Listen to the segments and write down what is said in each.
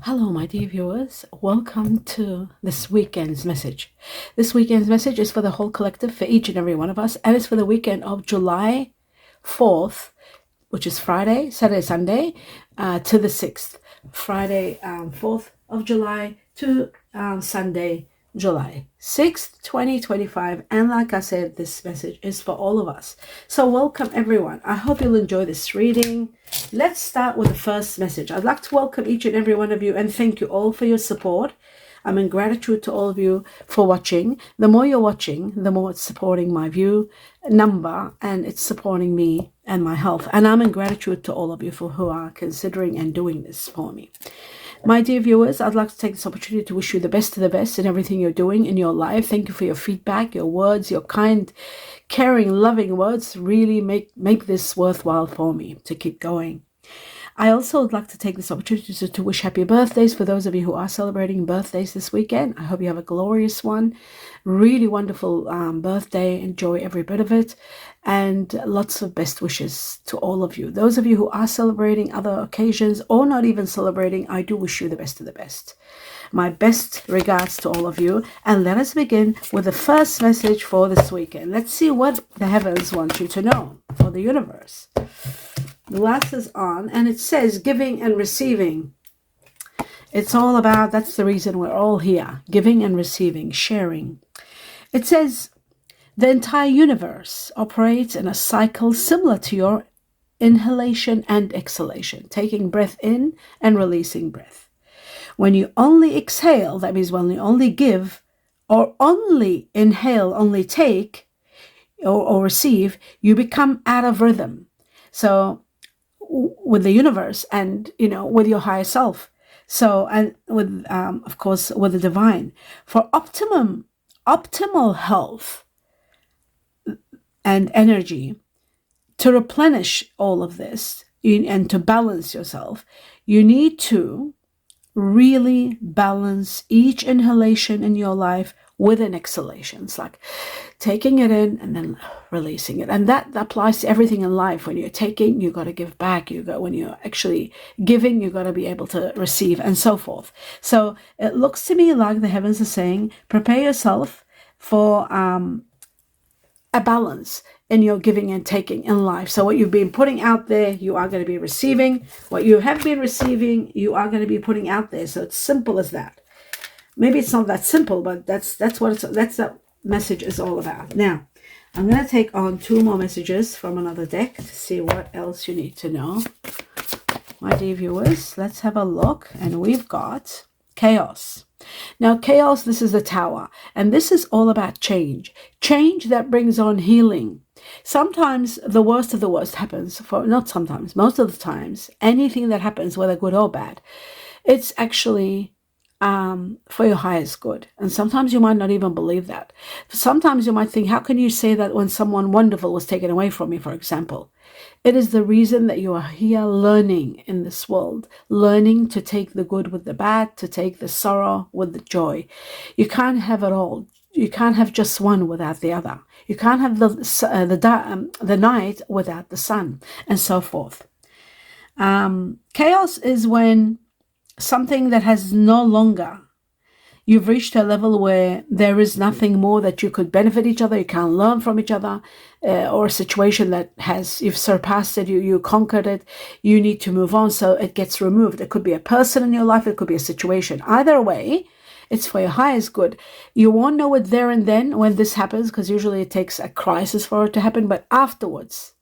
Hello, my dear viewers. Welcome to this weekend's message. This weekend's message is for the whole collective, for each and every one of us, and it's for the weekend of July 4th, which is Friday, Saturday, Sunday, to the 6th. Friday, 4th of July to Sunday, July 6th, 2025. And like I said, this message is for all of us. So welcome, everyone. I hope you'll enjoy this reading. Let's start with the first message. I'd like to welcome each and every one of you and thank you all for your support. I'm in gratitude to all of you for watching. The more you're watching, the more it's supporting my view number and it's supporting me and my health. And I'm in gratitude to all of you for who are considering and doing this for me. My dear viewers, I'd like to take this opportunity to wish you the best of the best in everything you're doing in your life. Thank you for your feedback, your words, your kind, caring, loving words really make this worthwhile for me to keep going. I also would like to take this opportunity to wish happy birthdays for those of you who are celebrating birthdays this weekend. I hope you have a glorious one. Really wonderful birthday. Enjoy every bit of it. And lots of best wishes to all of you. Those of you who are celebrating other occasions or not even celebrating, I do wish you the best of the best. My best regards to all of you. And let us begin with the first message for this weekend. Let's see what the heavens want you to know, or the universe. Glasses on, and it says giving and receiving. It's all about, that's the reason we're all here, giving and receiving, sharing. It says the entire universe operates in a cycle similar to your inhalation and exhalation, taking breath in and releasing breath. When you only exhale, that means when you only give, or only inhale, only take or receive, you become out of rhythm. So with the universe and, with your higher self. So, and with, of course, with the divine. For optimal health and energy, to replenish all of this and to balance yourself, you need to really balance each inhalation in your life with an exhalation. It's like taking it in and then releasing it. And that applies to everything in life. When you're taking, you got to give back. When you're actually giving, you got to be able to receive, and so forth. So it looks to me like the heavens are saying, prepare yourself for a balance in your giving and taking in life. So what you've been putting out there, you are going to be receiving. What you have been receiving, you are going to be putting out there. So it's simple as that. Maybe it's not that simple, but that's what that message is all about. Now, I'm going to take on two more messages from another deck to see what else you need to know. My dear viewers, let's have a look. And we've got chaos. Now, chaos, this is the tower. And this is all about change. Change that brings on healing. Sometimes the worst of the worst happens, not sometimes, most of the times, anything that happens, whether good or bad, it's actually for your highest good. And sometimes you might not even believe that. Sometimes you might think, how can you say that when someone wonderful was taken away from you, for example? It is the reason that you are here learning in this world, learning to take the good with the bad, to take the sorrow with the joy. You can't have it all. You can't have just one without the other. You can't have the night without the sun, and so forth. Chaos is when something that has no longer, you've reached a level where there is nothing more that you could benefit each other, you can't learn from each other, or a situation that you've surpassed it, you conquered it, you need to move on, so it gets removed. It could be a person in your life, it could be a situation. Either way, it's for your highest good. You won't know it there and then when this happens, because usually it takes a crisis for it to happen, but afterwards,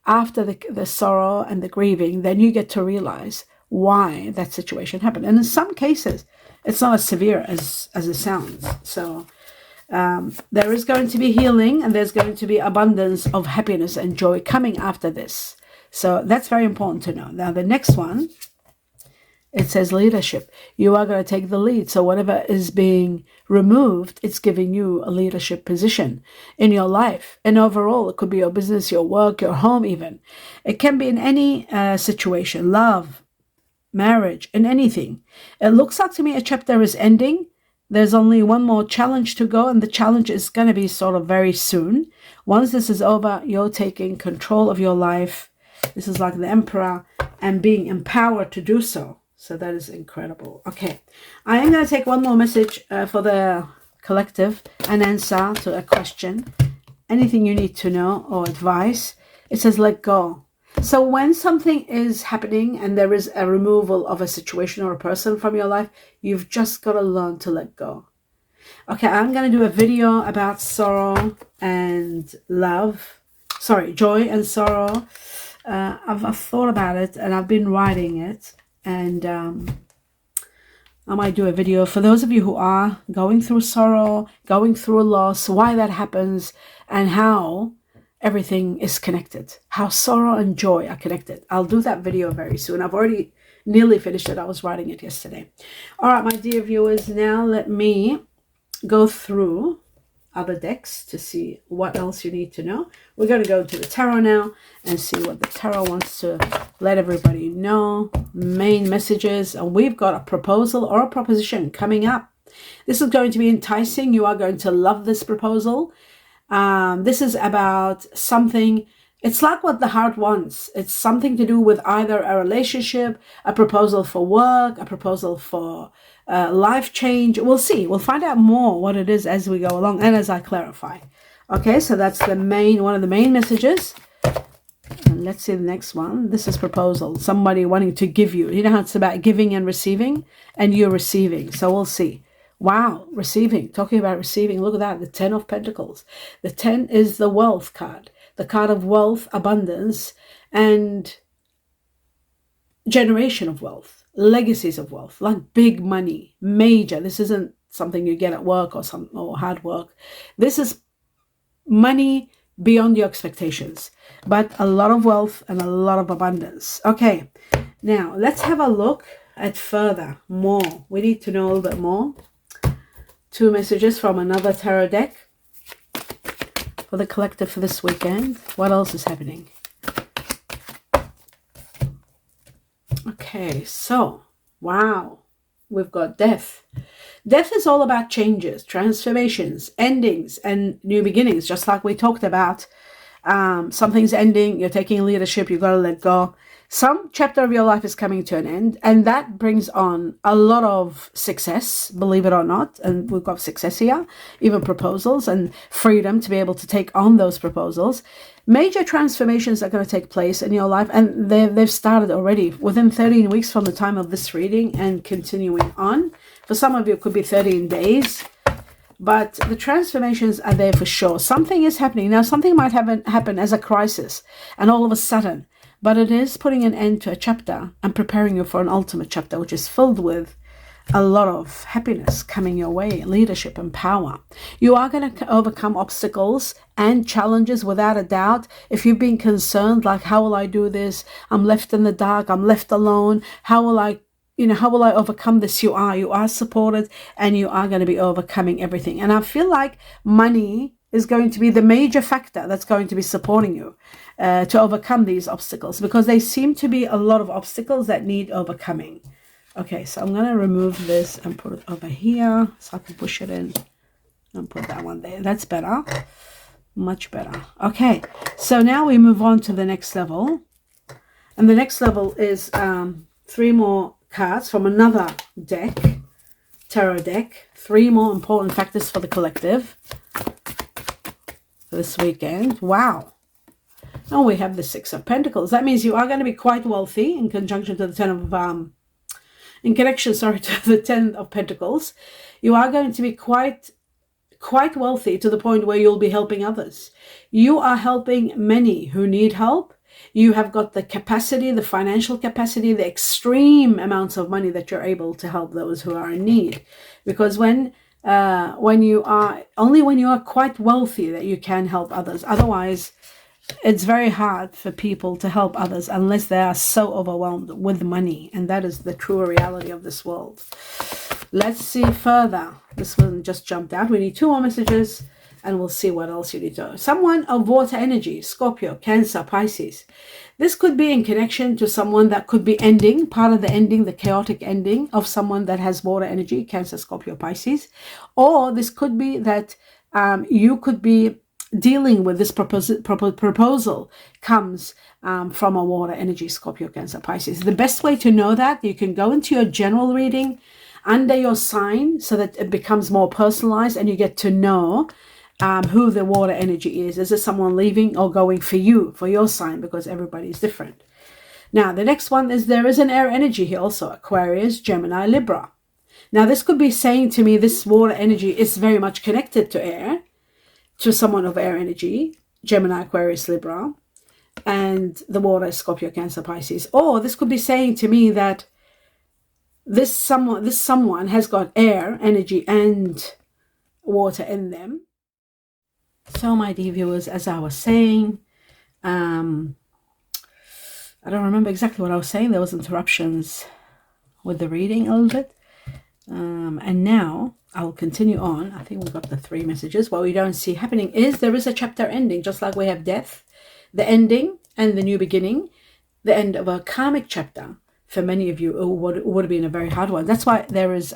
after the sorrow and the grieving, then you get to realize why that situation happened. And in some cases, it's not as severe as it sounds. So there is going to be healing, and there's going to be abundance of happiness and joy coming after this. So that's very important to know. Now, the next one, it says leadership. You are going to take the lead. So whatever is being removed, it's giving you a leadership position in your life. And overall, it could be your business, your work, your home even. It can be in any situation, love, marriage, and anything. It looks like to me a chapter is ending. There's only one more challenge to go, and the challenge is going to be sort of very soon. Once this is over, you're taking control of your life. This is like the emperor and being empowered to do so. So that is incredible. Okay, I am going to take one more message for the collective, an answer to a question. Anything you need to know or advice. It says let go. So when something is happening and there is a removal of a situation or a person from your life, you've just got to learn to let go. Okay, I'm going to do a video about sorrow and love. Sorry, joy and sorrow. I've thought about it and I've been writing it. And I might do a video for those of you who are going through sorrow, going through a loss, why that happens, and how everything is connected. How sorrow and joy are connected. I'll do that video very soon. I've already nearly finished it. I was writing it yesterday. All right, my dear viewers, now let me go through other decks to see what else you need to know. We're going to go to the tarot now and see what the tarot wants to let everybody know. Main messages, and we've got a proposal or a proposition coming up. This is going to be enticing. You are going to love this proposal. This is about something. It's like what the heart wants. It's something to do with either a relationship, a proposal for work, a proposal for life change. We'll see. We'll find out more what it is as we go along and as I clarify. Okay, so that's the one of the main messages. And let's see the next one. This is proposal. Somebody wanting to give you. You know how it's about giving and receiving, and you're receiving. So we'll see. Wow, receiving. Talking about receiving. Look at that. The 10 of Pentacles. The 10 is the wealth card. The card of wealth, abundance, and generation of wealth, legacies of wealth, like big money, major. This isn't something you get at work or hard work. This is money beyond your expectations, but a lot of wealth and a lot of abundance. Okay, now let's have a look at more. We need to know a little bit more. 2 messages from another tarot deck for the collective for this weekend. What else is happening? Okay, so, wow, we've got death. Death is all about changes, transformations, endings, and new beginnings, just like we talked about. Something's ending, you're taking leadership, you've got to let go. Some chapter of your life is coming to an end, and that brings on a lot of success, believe it or not. And we've got success here, even proposals and freedom to be able to take on those proposals. Major transformations are going to take place in your life, and they've started already within 13 weeks from the time of this reading and continuing on. For some of you, it could be 13 days. But the transformations are there for sure. Something is happening. Now, something might happen as a crisis, and all of a sudden, but it is putting an end to a chapter and preparing you for an ultimate chapter, which is filled with a lot of happiness coming your way, leadership and power. You are going to overcome obstacles and challenges without a doubt. If you've been concerned, like, how will I do this? I'm left in the dark. I'm left alone. How will I overcome this? You are supported, and you are going to be overcoming everything. And I feel like money is going to be the major factor that's going to be supporting you to overcome these obstacles, because they seem to be a lot of obstacles that need overcoming. Okay, so I'm going to remove this and put it over here so I can push it in and put that one there. That's better. Much better. Okay, so now we move on to the next level. And the next level is 3 more cards from another deck, tarot deck. 3 more important factors for the collective for this weekend. Wow. Oh, we have the 6 of Pentacles. That means you are going to be quite wealthy in conjunction to the 10 of in connection, sorry, to the 10 of Pentacles. You are going to be quite wealthy to the point where you'll be helping others. You are helping many who need help. You have got the capacity, the financial capacity, the extreme amounts of money that you're able to help those who are in need. Because when you are quite wealthy that you can help others. Otherwise, it's very hard for people to help others unless they are so overwhelmed with money. And that is the true reality of this world. Let's see further. This one just jumped out. We need 2 more messages, and we'll see what else you need to know. Someone of water energy, Scorpio, Cancer, Pisces. This could be in connection to someone that could be ending, part of the ending, the chaotic ending of someone that has water energy, Cancer, Scorpio, Pisces. Or this could be that you could be dealing with this proposal comes from a water energy, Scorpio, Cancer, Pisces. The best way to know that, you can go into your general reading under your sign so that it becomes more personalized and you get to know who the water energy is. Is it someone leaving or going for you, for your sign, because everybody is different. Now, the next one is there is an air energy here also, Aquarius, Gemini, Libra. Now, this could be saying to me this water energy is very much connected to air, to someone of air energy, Gemini, Aquarius, Libra, and the water is Scorpio, Cancer, Pisces. Or this could be saying to me that this someone has got air energy and water in them. So, my dear viewers, as I was saying, I don't remember exactly what I was saying. There was interruptions with the reading a little bit. And now I'll continue on. I think we've got the 3 messages. What we don't see happening is there is a chapter ending, just like we have death, the ending and the new beginning, the end of a karmic chapter. For many of you, it would have been a very hard one. That's why there is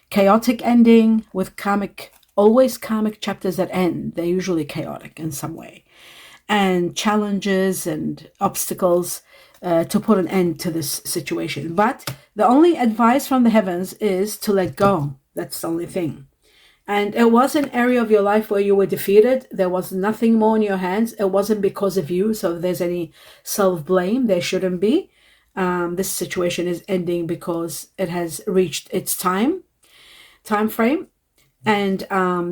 chaotic ending with karmic, always karmic chapters that end. They're usually chaotic in some way. And challenges and obstacles to put an end to this situation. But the only advice from the heavens is to let go. That's the only thing. And it was an area of your life where you were defeated. There was nothing more in your hands. It wasn't because of you. So if there's any self-blame, there shouldn't be. This situation is ending because it has reached its time frame and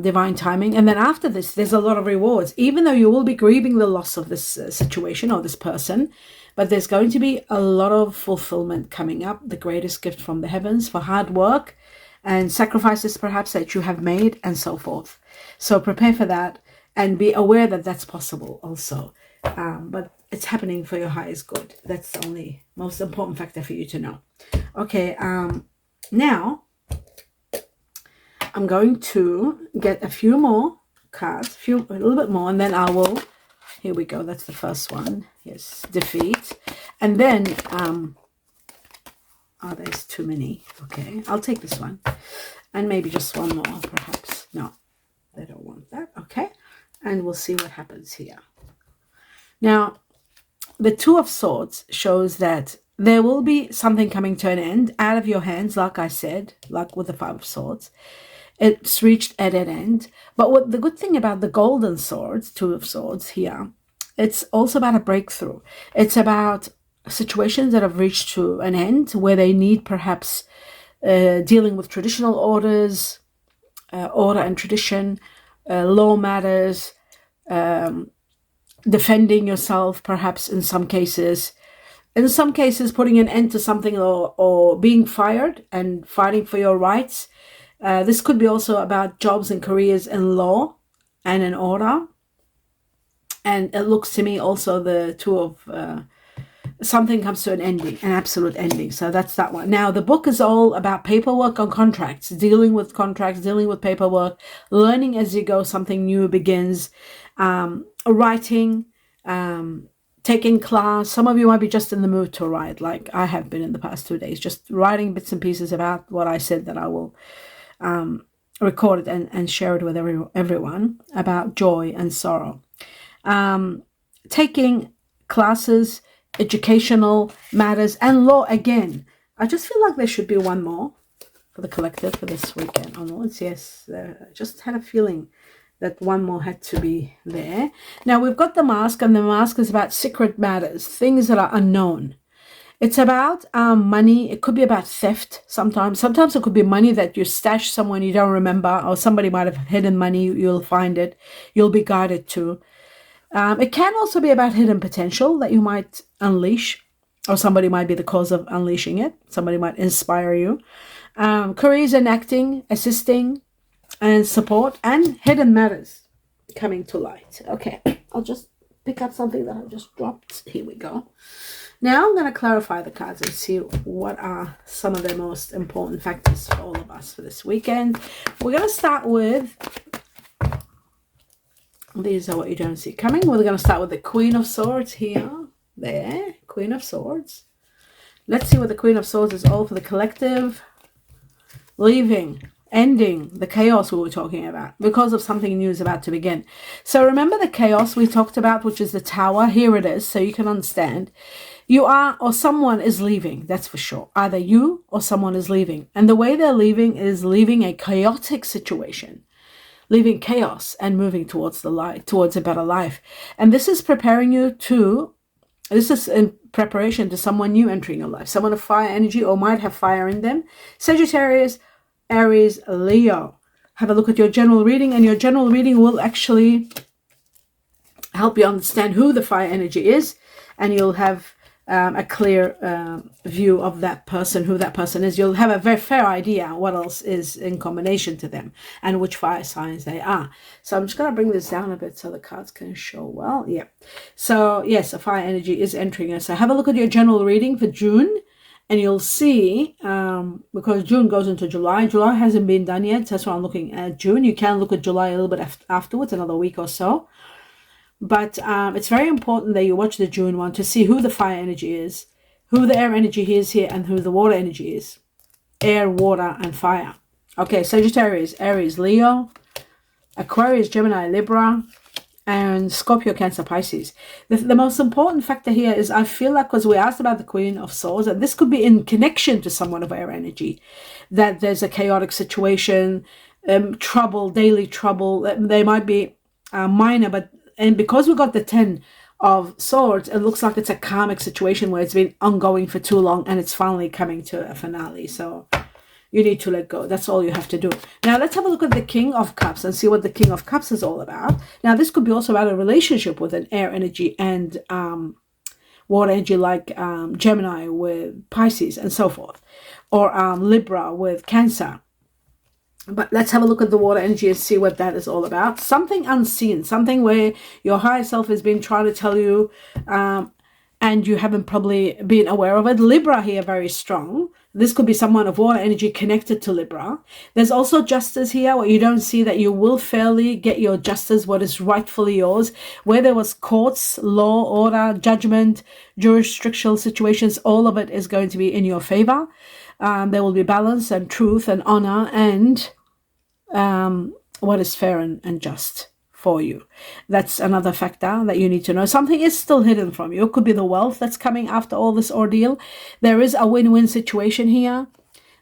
divine timing. And then after this, there's a lot of rewards, even though you will be grieving the loss of this situation or this person. But there's going to be a lot of fulfillment coming up, the greatest gift from the heavens for hard work and sacrifices perhaps that you have made and so forth. So prepare for that and be aware that that's possible also. But it's happening for your highest good. That's the only most important factor for you to know. Okay, now I'm going to get a few more cards, a little bit more, and then I will, here we go, that's the first one. Yes, defeat. And then, there's too many. Okay, I'll take this one. And maybe just one more, perhaps. No, they don't want that. Okay, and we'll see what happens here. Now, the Two of Swords shows that there will be something coming to an end out of your hands, like I said, like with the Five of Swords. It's reached at an end. But what the good thing about the Golden Swords, Two of Swords here, it's also about a breakthrough. It's about situations that have reached to an end where they need perhaps dealing with traditional orders, order and tradition, law matters, defending yourself perhaps in some cases. In some cases, putting an end to something or being fired and fighting for your rights. This could be also about jobs and careers in law and in order. And it looks to me also the Two of something comes to an ending, an absolute ending. So that's that one. Now, the book is all about paperwork on contracts, dealing with paperwork, learning as you go, something new begins, writing, taking class. Some of you might be just in the mood to write, like I have been in the past 2 days, just writing bits and pieces about what I said that I will record it and share it with everyone about joy and sorrow. Taking classes, educational matters, and law again. I just feel like there should be one more for the collective for this weekend onwards. Yes, I just had a feeling that one more had to be there. Now, we've got the mask, and the mask is about secret matters, things that are unknown. It's about money. It could be about theft sometimes. Sometimes it could be money that you stash somewhere and you don't remember, or somebody might have hidden money. You'll find it. You'll be guided to. It can also be about hidden potential that you might unleash, or somebody might be the cause of unleashing it. Somebody might inspire you. Careers in acting, assisting, and support, and hidden matters coming to light. Okay, I'll just pick up something that I just dropped. Here we go. Now I'm going to clarify the cards and see what are some of the most important factors for all of us for this weekend. We're going to start with, these are what you don't see coming. We're going to start with the Queen of Swords here. There, Queen of Swords. Let's see what the Queen of Swords is all for the collective. Leaving. ending the chaos we were talking about because of something new is about to begin. So remember the chaos we talked about, which is the tower. Here it is, so you can understand. You are, or someone is leaving, that's for sure. Either you or someone is leaving. And the way they're leaving is leaving a chaotic situation, leaving chaos and moving towards the light, towards a better life. And this is preparing you to, this is in preparation to someone new entering your life, someone of fire energy or might have fire in them. Sagittarius, Aries, Leo. Have a look at your general reading, and your general reading will actually help you understand who the fire energy is, and you'll have a clear view of that person, who that person is. You'll have a very fair idea what else is in combination to them and which fire signs they are. So I'm just going to bring this down a bit so the cards can show well. Yeah. So yes, a fire energy is entering us. So have a look at your general reading for June, and you'll see, because June goes into July. July hasn't been done yet. That's why I'm looking at June. You can look at July a little bit afterwards, another week or so. But it's very important that you watch the June one to see who the fire energy is, who the air energy is here, and who the water energy is. Air, water, and fire. Okay, Sagittarius, Aries, Leo, Aquarius, Gemini, Libra, and Scorpio, Cancer, Pisces. The most important factor here is, I feel like, because we asked about the Queen of Swords, and this could be in connection to someone of air energy, that there's a chaotic situation, trouble, daily trouble. They might be minor, but and because we got the 10 of Swords, it looks like it's a karmic situation where it's been ongoing for too long and it's finally coming to a finale. So you need to let go. That's all you have to do. Now let's have a look at the King of Cups and see what the King of Cups is all about. Now this could be also about a relationship with an air energy and water energy, like Gemini with Pisces and so forth, or Libra with Cancer. But let's have a look at the water energy and see what that is all about. Something unseen, something where your higher self has been trying to tell you and you haven't probably been aware of it. Libra here, very strong. This could be someone of water energy connected to Libra. There's also justice here, where you don't see that you will fairly get your justice, what is rightfully yours. Where there was courts, law, order, judgment, jurisdictional situations, all of it is going to be in your favor. There will be balance and truth and honor and what is fair and just for you. That's another factor that you need to know. Something is still hidden from you. It could be the wealth that's coming after all this ordeal. There is a win-win situation here.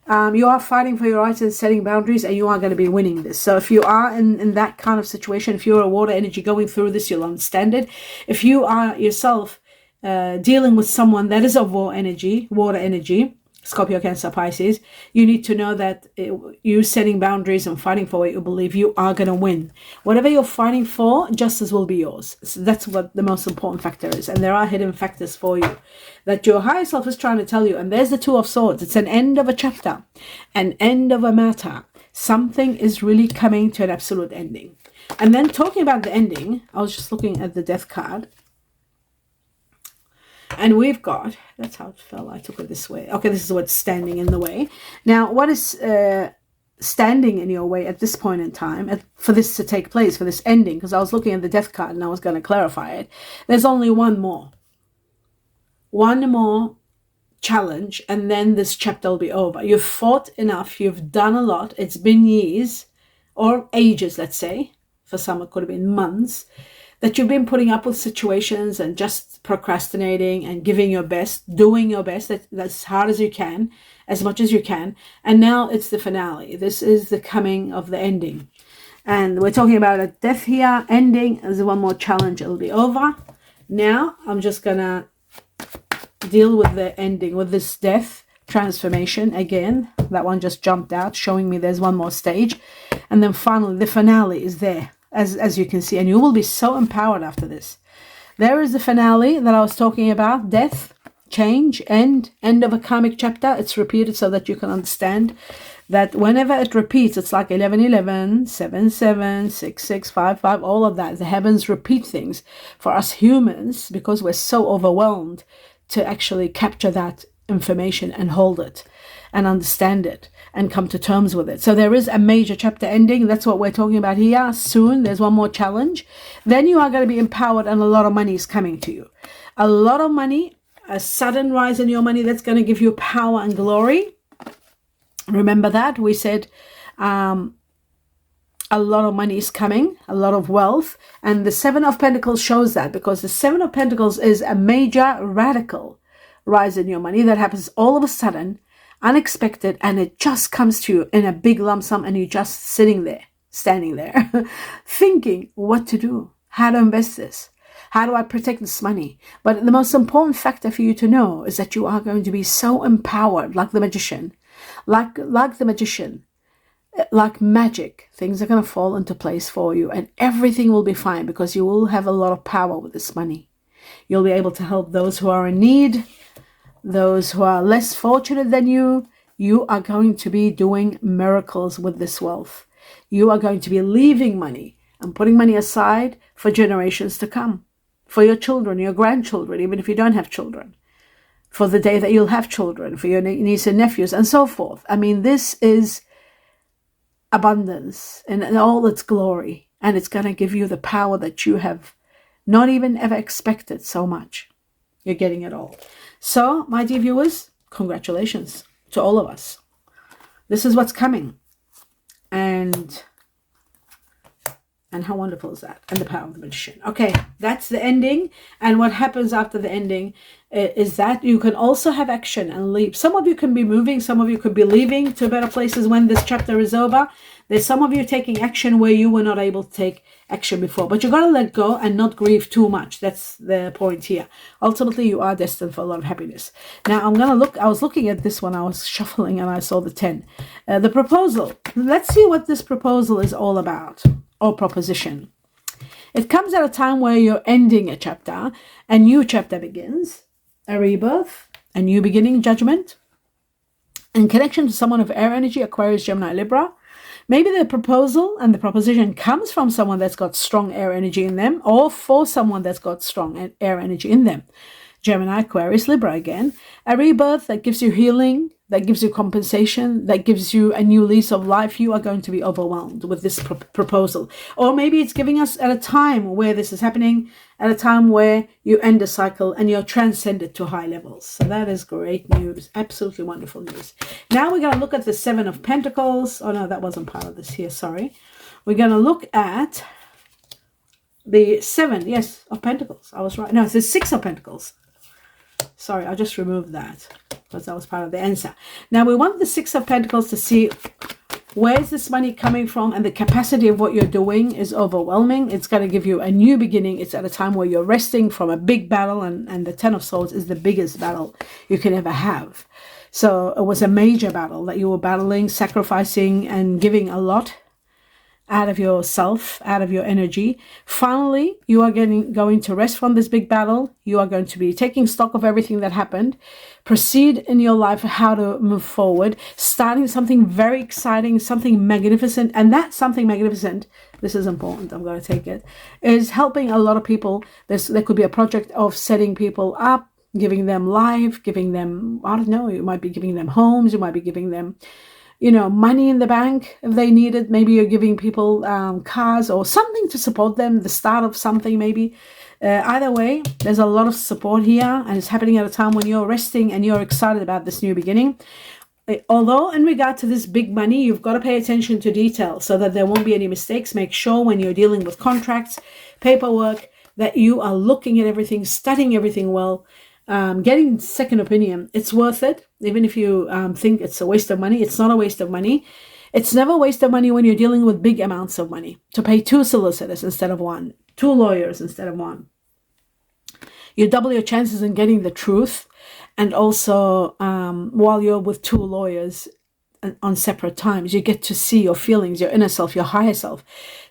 You are fighting for your rights and setting boundaries, and you are going to be winning this. So if you are in that kind of situation, if you're a water energy going through this, you'll understand it. If you are yourself dealing with someone that is of water energy, Scorpio, Cancer, Pisces, you need to know that you setting boundaries and fighting for what you believe, you are going to win. Whatever you're fighting for, justice will be yours. So that's what the most important factor is. And there are hidden factors for you that your higher self is trying to tell you. And there's the Two of Swords. It's an end of a chapter, an end of a matter. Something is really coming to an absolute ending. And then talking about the ending, I was just looking at the Death card. And we've got, that's how it fell, I took it this way. Okay, this is what's standing in the way. Now, what is standing in your way at this point in time for this to take place, for this ending? Because I was looking at the Death card and I was going to clarify it. There's only one more. One more challenge, and then this chapter will be over. You've fought enough. You've done a lot. It's been years or ages, let's say. For some, it could have been months. That you've been putting up with situations and just procrastinating and giving your best, doing your best, that's as hard as you can, as much as you can. And now it's the finale. This is the coming of the ending. And we're talking about a death here, ending. There's one more challenge. It'll be over. Now I'm just going to deal with the ending, with this death transformation again. That one just jumped out, showing me there's one more stage. And then finally, the finale is there. As you can see, and you will be so empowered after this. There is the finale that I was talking about, death, change, end of a karmic chapter. It's repeated so that you can understand that whenever it repeats, it's like 11:11, 7:7, 6:6, 5:5, all of that. The heavens repeat things for us humans because we're so overwhelmed to actually capture that information and hold it and understand it and come to terms with it. So there is a major chapter ending. That's what we're talking about here. Soon, there's one more challenge. Then you are going to be empowered and a lot of money is coming to you. A lot of money, a sudden rise in your money that's going to give you power and glory. Remember that? We said A lot of money is coming, a lot of wealth. And the Seven of Pentacles shows that, because the Seven of Pentacles is a major radical rise in your money that happens all of a sudden, unexpected, and it just comes to you in a big lump sum, and you're just sitting there, standing there, thinking what to do, how to invest this, how do I protect this money. But the most important factor for you to know is that you are going to be so empowered, like the magician, like the magician, like magic. Things are going to fall into place for you, and everything will be fine, because you will have a lot of power with this money. You'll be able to help those who are in need, those who are less fortunate than you. You are going to be doing miracles with this wealth. You are going to be leaving money and putting money aside for generations to come, for your children, your grandchildren, even if you don't have children, for the day that you'll have children, for your niece and nephews, and so forth. I mean, this is abundance in all its glory, and it's going to give you the power that you have not even ever expected so much. You're getting it all. So, my dear viewers, congratulations to all of us. This is what's coming. And how wonderful is that? And the power of the magician. Okay, that's the ending. And what happens after the ending is that you can also have action and leave. Some of you can be moving. Some of you could be leaving to better places when this chapter is over. There's some of you taking action where you were not able to take action before. But you've got to let go and not grieve too much. That's the point here. Ultimately, you are destined for a lot of happiness. Now, I'm going to look. I was looking at this one. I was shuffling and I saw the 10. The proposal. Let's see what this proposal is all about, or proposition. It comes at a time where you're ending a chapter. A new chapter begins. A rebirth. A new beginning. Judgment. In connection to someone of air energy, Aquarius, Gemini, Libra. Maybe the proposal and the proposition comes from someone that's got strong air energy in them, or for someone that's got strong air energy in them. Gemini, Aquarius, Libra again. A rebirth that gives you healing, that gives you compensation, that gives you a new lease of life. You are going to be overwhelmed with this proposal. Or maybe it's giving us at a time where this is happening, at a time where you end a cycle and you're transcended to high levels. So that is great news. Absolutely wonderful news. Now we're going to look at the Seven of Pentacles. Oh no, that wasn't part of this here. Sorry. We're going to look at the Seven, yes, of Pentacles. I was right. No, it's the Six of Pentacles. Sorry, I just removed that because that was part of the answer. Now we want the Six of Pentacles to see where's this money coming from, and the capacity of what you're doing is overwhelming. It's going to give you a new beginning. It's at a time where you're resting from a big battle, and the Ten of Swords is the biggest battle you can ever have. So it was a major battle that you were battling, sacrificing and giving a lot out of yourself, out of your energy. Finally, you are going to rest from this big battle. You are going to be taking stock of everything that happened. Proceed in your life how to move forward, starting something very exciting, something magnificent. And that something magnificent, this is important, I'm going to take it, is helping a lot of people. There could be a project of setting people up, giving them life, giving them, I don't know, you might be giving them homes, you might be giving them, you know, money in the bank if they need it. Maybe you're giving people cars or something to support them, the start of something maybe. Either way, there's a lot of support here, and it's happening at a time when you're resting and you're excited about this new beginning. Although in regard to this big money, you've got to pay attention to detail so that there won't be any mistakes. Make sure when you're dealing with contracts, paperwork, that you are looking at everything, studying everything well, getting second opinion. It's worth it. Even if you think it's a waste of money, it's not a waste of money. It's never a waste of money when you're dealing with big amounts of money, to pay 2 solicitors instead of 1, 2 lawyers instead of 1. You double your chances in getting the truth. And also, while you're with 2 lawyers on separate times, you get to see your feelings, your inner self, your higher self,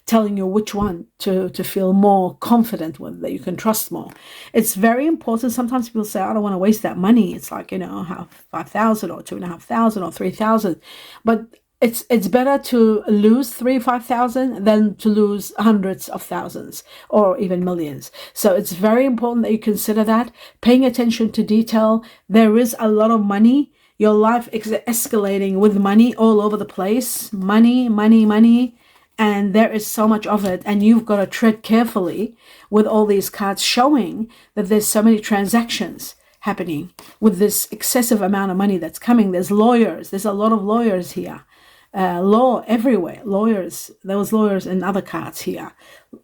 telling you which one to feel more confident with, that you can trust more. It's very important. Sometimes people say, I don't want to waste that money. It's like, you know, have 5,000 or 2,500 or 3,000. But it's better to lose 5,000 than to lose hundreds of thousands or even millions. So it's very important that you consider that, paying attention to detail. There is a lot of money. Your life is escalating with money all over the place. Money, money, money. And there is so much of it. And you've got to tread carefully with all these cards showing that there's so many transactions happening with this excessive amount of money that's coming. There's lawyers. There's a lot of lawyers here. law everywhere. Lawyers. There was lawyers in other cards here.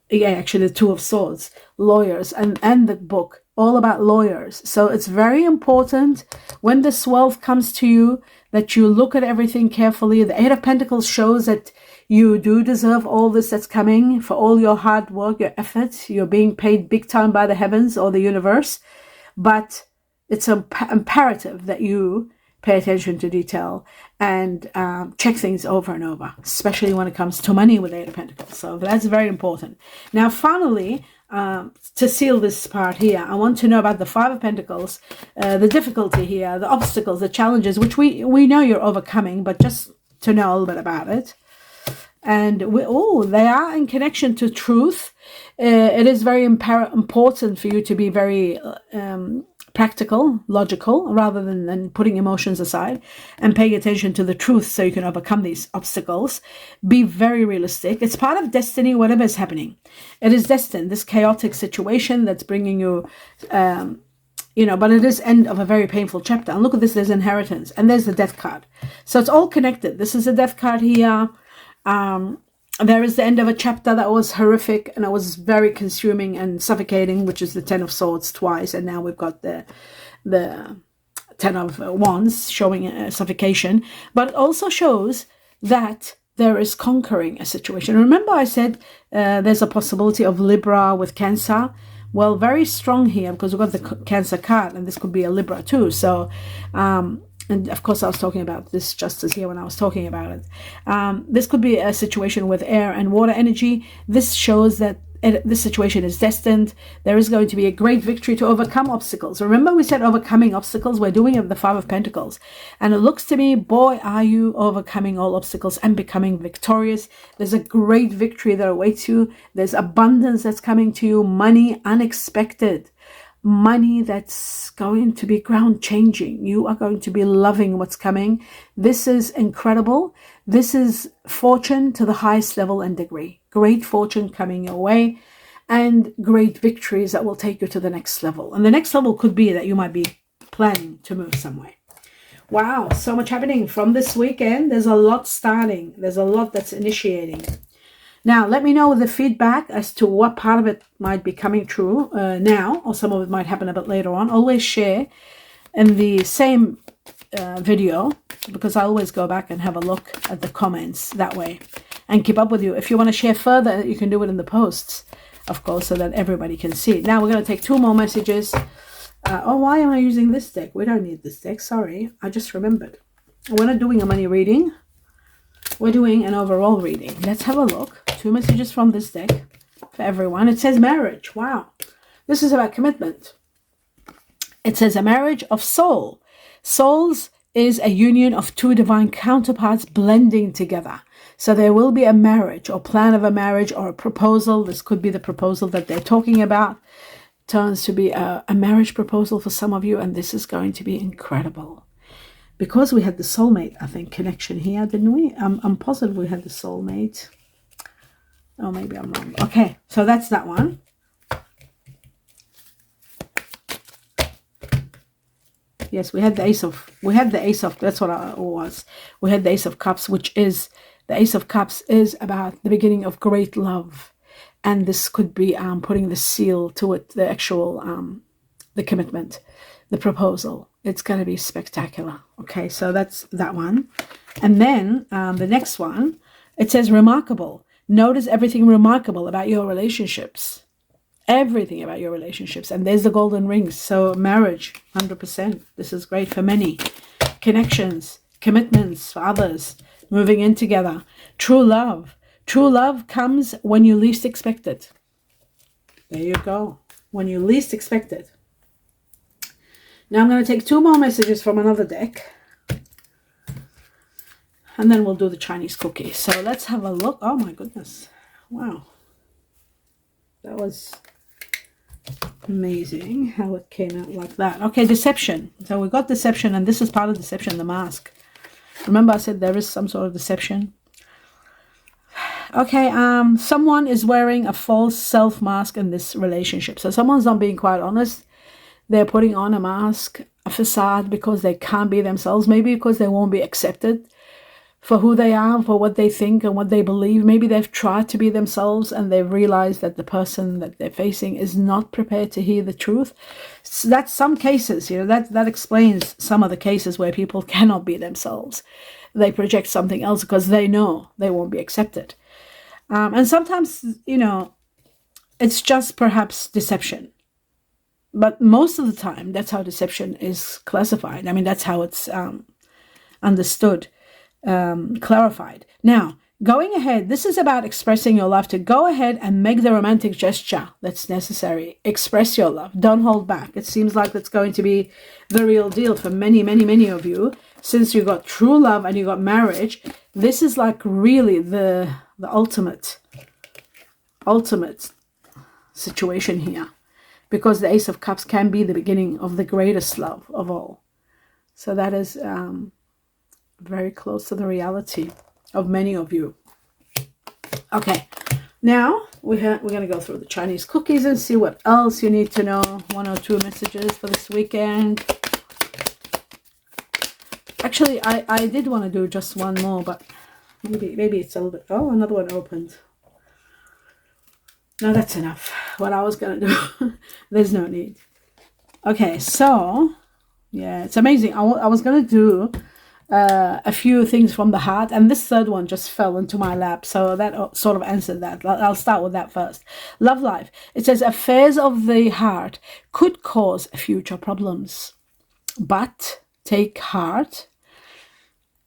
Yeah, actually the Two of Swords, lawyers, and the book, all about lawyers. So it's very important when this wealth comes to you that you look at everything carefully. The Eight of Pentacles shows that you do deserve all this that's coming for all your hard work, your efforts. You're being paid big time by the heavens or the universe. But it's imperative that you pay attention to detail and check things over and over, especially when it comes to money with the Eight of Pentacles. So that's very important. Now, finally, to seal this part here, I want to know about the Five of Pentacles, the difficulty here, the obstacles, the challenges, which we know you're overcoming, but just to know a little bit about it. And they are in connection to truth. It is very important for you to be very practical, logical, rather than putting emotions aside and paying attention to the truth so you can overcome these obstacles. Be very realistic. It's part of destiny, whatever is happening. It is destined, this chaotic situation that's bringing you, but it is end of a very painful chapter. And look at this, there's inheritance and there's the death card. So it's all connected. This is a death card here. There is the end of a chapter that was horrific and it was very consuming and suffocating, which is the Ten of Swords twice. And now we've got the Ten of Wands showing suffocation. But it also shows that there is conquering a situation. Remember I said there's a possibility of Libra with Cancer. Well, very strong here because we've got the Cancer card and this could be a Libra too. So, and of course, I was talking about this justice here when I was talking about it. This could be a situation with air and water energy. This shows that this situation is destined. There is going to be a great victory to overcome obstacles. Remember we said overcoming obstacles. We're doing it with the Five of Pentacles. And it looks to me, boy, are you overcoming all obstacles and becoming victorious. There's a great victory that awaits you. There's abundance that's coming to you. Money, unexpected. Money that's going to be ground changing. You are going to be loving what's coming. This is incredible. This is fortune to the highest level and degree. Great fortune coming your way and great victories that will take you to the next level. And the next level could be that you might be planning to move somewhere. Wow, so much happening from this weekend. There's a lot starting. There's a lot that's initiating. Now, let me know the feedback as to what part of it might be coming true now, or some of it might happen a bit later on. Always share in the same video, because I always go back and have a look at the comments that way and keep up with you. If you want to share further, you can do it in the posts, of course, so that everybody can see it. Now, we're going to take 2 more messages. Why am I using this deck? We don't need this deck. Sorry, I just remembered. We're not doing a money reading. We're doing an overall reading. Let's have a look. 2 messages from this deck for everyone. It says marriage. Wow. This is about commitment. It says a marriage of soul. Souls is a union of 2 divine counterparts blending together. So there will be a marriage or plan of a marriage or a proposal. This could be the proposal that they're talking about. Turns to be a marriage proposal for some of you. And this is going to be incredible. Because we had the soulmate, I think, connection here, didn't we? I'm positive we had the soulmate. Oh, maybe I'm wrong. Okay, so that's that one. Yes, we had the Ace of, that's what it was. We had the Ace of Cups, which is, the Ace of Cups is about the beginning of great love. And this could be putting the seal to it, the actual, the commitment, the proposal. It's going to be spectacular. Okay, so that's that one. And then the next one, it says remarkable. Notice everything remarkable about your relationships. Everything about your relationships. And there's the golden rings. So marriage, 100%. This is great for many. Connections, commitments for others, moving in together. True love. True love comes when you least expect it. There you go. When you least expect it. Now I'm going to take 2 more messages from another deck. And then we'll do the Chinese cookie. So let's have a look. Oh my goodness. Wow. That was amazing how it came out like that. Okay, deception. So we got deception, and this is part of deception, the mask. Remember I said there is some sort of deception. Okay, someone is wearing a false self mask in this relationship. So someone's not being quite honest. They're putting on a mask, a facade, because they can't be themselves. Maybe because they won't be accepted for who they are, for what they think and what they believe. Maybe they've tried to be themselves and they've realized that the person that they're facing is not prepared to hear the truth. So that's some cases, you know, that explains some of the cases where people cannot be themselves. They project something else because they know they won't be accepted. And sometimes, you know, it's just perhaps deception. But most of the time, that's how deception is classified. I mean, that's how it's understood, clarified. Now, going ahead, this is about expressing your love. To go ahead and make the romantic gesture that's necessary. Express your love. Don't hold back. It seems like that's going to be the real deal for many, many, many of you. Since you got true love and you got marriage, this is like really the ultimate situation here. Because the Ace of Cups can be the beginning of the greatest love of all. So that is very close to the reality of many of you. Okay, now we're going to go through the Chinese cookies and see what else you need to know. 1 or 2 messages for this weekend. Actually, I did want to do just one more, but maybe it's a little bit... Oh, another one opened. No, that's enough. What I was going to do, there's no need. Okay, so, yeah, it's amazing. I was going to do a few things from the heart, and this third one just fell into my lap, so that sort of answered that. I'll start with that first. Love life. It says, affairs of the heart could cause future problems, but take heart,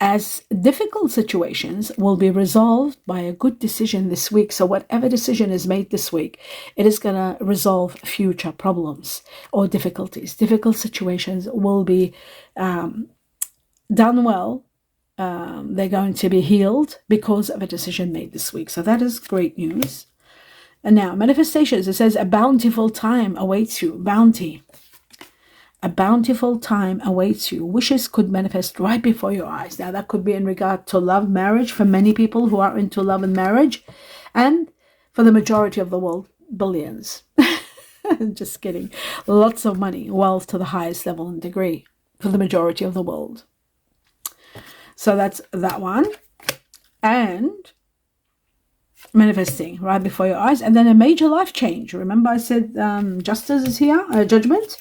as difficult situations will be resolved by a good decision this week. So whatever decision is made this week, it is going to resolve future problems or difficulties. Difficult situations will be done well. They're going to be healed because of a decision made this week. So that is great news. And now, manifestations. It says, a bountiful time awaits you. Bounty. A bountiful time awaits you. Wishes could manifest right before your eyes. Now, that could be in regard to love, marriage, for many people who are into love and marriage. And for the majority of the world, billions. Just kidding. Lots of money, wealth to the highest level and degree for the majority of the world. So that's that one. And manifesting right before your eyes. And then a major life change. Remember I said justice is here, judgment.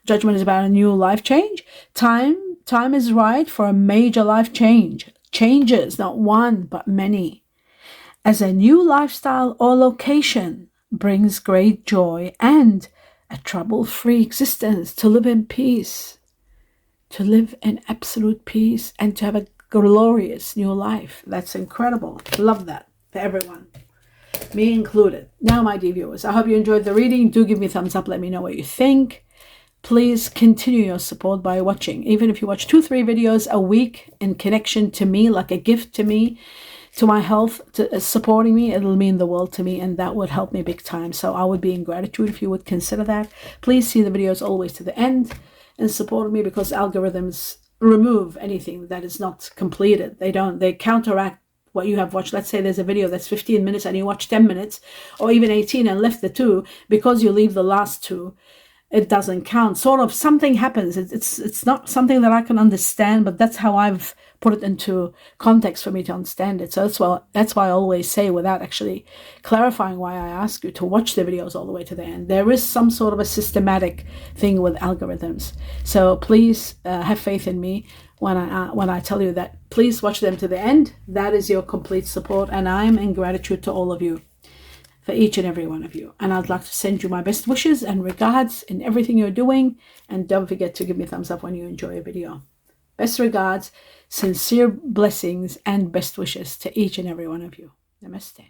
Judgment is about a new life change. Time is right for a major life change. Changes, not one, but many. As a new lifestyle or location brings great joy and a trouble-free existence, to live in peace, to live in absolute peace, and to have a glorious new life. That's incredible. Love that for everyone, me included. Now, my dear viewers, I hope you enjoyed the reading. Do give me a thumbs up. Let me know what you think. Please continue your support by watching. Even if you watch 2-3 videos a week in connection to me, like a gift to me, to my health, to supporting me, it'll mean the world to me, and that would help me big time. So I would be in gratitude if you would consider that. Please see the videos always to the end and support me, because algorithms remove anything that is not completed. They counteract what you have watched. Let's say there's a video that's 15 minutes and you watch 10 minutes or even 18 and left the 2, because you leave the last 2. It doesn't count. Sort of something happens. It's not something that I can understand, but that's how I've put it into context for me to understand it. So that's why I always say, without actually clarifying why I ask you to watch the videos all the way to the end, there is some sort of a systematic thing with algorithms. So please have faith in me when I tell you that. Please watch them to the end. That is your complete support, and I'm in gratitude to all of you, for each and every one of you. And I'd like to send you my best wishes and regards in everything you're doing. And don't forget to give me a thumbs up when you enjoy a video. Best regards, sincere blessings, and best wishes to each and every one of you. Namaste.